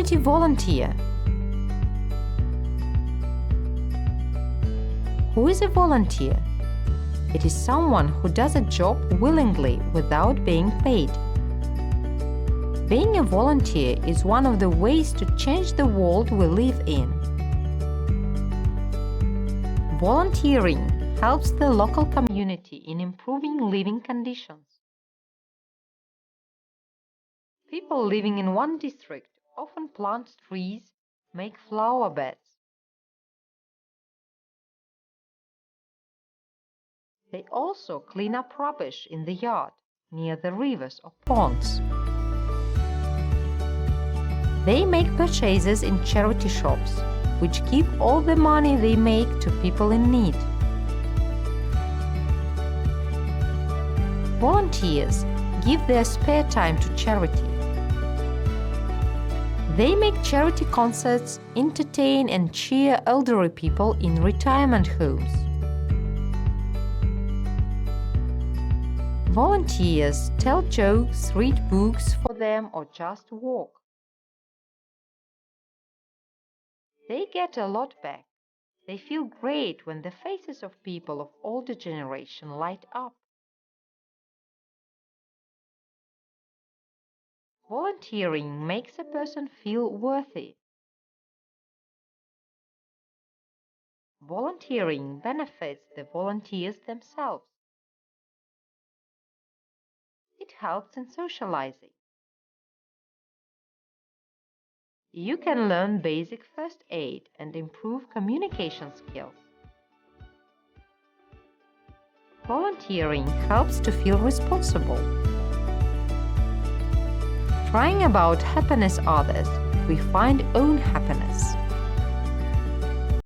Community volunteer. Who is a volunteer? It is someone who does a job willingly without being paid. Being a volunteer is one of the ways to change the world we live in. Volunteering helps the local community in improving living conditions. People living in one district often plant trees, make flower beds. They also clean up rubbish in the yard, near the rivers or ponds. They make purchases in charity shops, which give all the money they make to people in need. Volunteers give their spare time to charity. They make charity concerts, entertain and cheer elderly people in retirement homes. Volunteers tell jokes, read books for them, or just walk. They get a lot back. They feel great when the faces of people of older generation light up. Volunteering makes a person feel worthy. Volunteering benefits the volunteers themselves. It helps in socializing. You can learn basic first aid and improve communication skills. Volunteering helps to feel responsible. Trying about happiness others, we find own happiness.